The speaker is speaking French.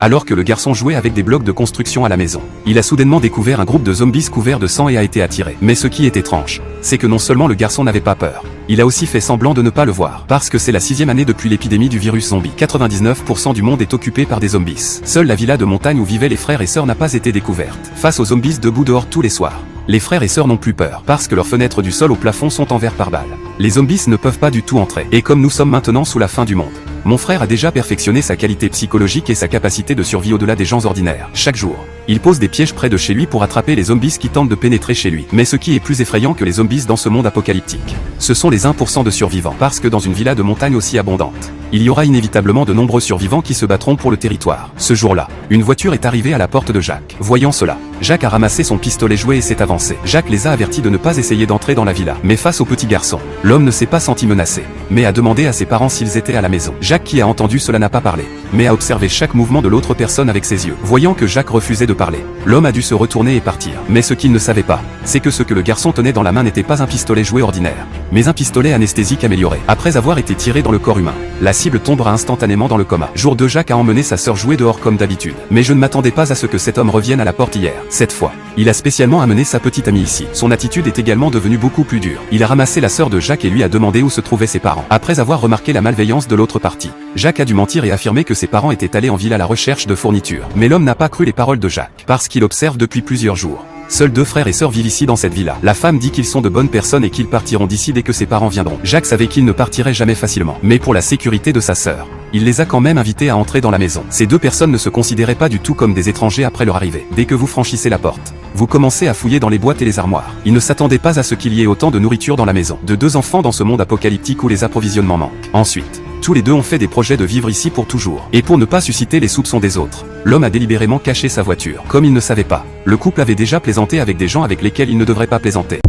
Alors que le garçon jouait avec des blocs de construction à la maison, il a soudainement découvert un groupe de zombies couverts de sang et a été attiré. Mais ce qui est étrange, c'est que non seulement le garçon n'avait pas peur, il a aussi fait semblant de ne pas le voir. Parce que c'est la 6e année depuis l'épidémie du virus zombie. 99% du monde est occupé par des zombies. Seule la villa de montagne où vivaient les frères et sœurs n'a pas été découverte. Face aux zombies debout dehors tous les soirs, les frères et sœurs n'ont plus peur, parce que leurs fenêtres du sol au plafond sont en verre par balle. Les zombies ne peuvent pas du tout entrer. Et comme nous sommes maintenant sous la fin du monde, mon frère a déjà perfectionné sa qualité psychologique et sa capacité de survie au-delà des gens ordinaires. Chaque jour, il pose des pièges près de chez lui pour attraper les zombies qui tentent de pénétrer chez lui. Mais ce qui est plus effrayant que les zombies dans ce monde apocalyptique, ce sont les 1% de survivants. Parce que dans une villa de montagne aussi abondante, il y aura inévitablement de nombreux survivants qui se battront pour le territoire. Ce jour-là, une voiture est arrivée à la porte de Jacques. Voyant cela, Jacques a ramassé son pistolet jouet et s'est avancé. Jacques les a avertis de ne pas essayer d'entrer dans la villa. Mais face au petit garçon, l'homme ne s'est pas senti menacé, mais a demandé à ses parents s'ils étaient à la maison. Jacques, qui a entendu cela, n'a pas parlé, mais a observé chaque mouvement de l'autre personne avec ses yeux. Voyant que Jacques refusait de parler, l'homme a dû se retourner et partir. Mais ce qu'il ne savait pas, c'est que ce que le garçon tenait dans la main n'était pas un pistolet jouet ordinaire, mais un pistolet anesthésique amélioré. Après avoir été tiré dans le corps humain, la cible tombera instantanément dans le coma. Jour 2, Jacques a emmené sa sœur jouer dehors comme d'habitude. Mais je ne m'attendais pas à ce que cet homme revienne à la porte hier. Cette fois, il a spécialement amené sa petite amie ici. Son attitude est également devenue beaucoup plus dure. Il a ramassé la sœur de Jacques et lui a demandé où se trouvaient ses parents. Après avoir remarqué la malveillance de l'autre partie, Jacques a dû mentir et affirmer que ses parents étaient allés en ville à la recherche de fournitures. Mais l'homme n'a pas cru les paroles de Jacques, parce qu'il observe depuis plusieurs jours. Seuls 2 frères et sœurs vivent ici dans cette villa. La femme dit qu'ils sont de bonnes personnes et qu'ils partiront d'ici dès que ses parents viendront. Jacques savait qu'il ne partirait jamais facilement. Mais pour la sécurité de sa sœur, il les a quand même invités à entrer dans la maison. Ces 2 personnes ne se considéraient pas du tout comme des étrangers après leur arrivée. Dès que vous franchissez la porte, vous commencez à fouiller dans les boîtes et les armoires. Ils ne s'attendaient pas à ce qu'il y ait autant de nourriture dans la maison. De 2 enfants dans ce monde apocalyptique où les approvisionnements manquent. Ensuite, tous les 2 ont fait des projets de vivre ici pour toujours. Et pour ne pas susciter les soupçons des autres, l'homme a délibérément caché sa voiture. Comme il ne savait pas, le couple avait déjà plaisanté avec des gens avec lesquels il ne devrait pas plaisanter.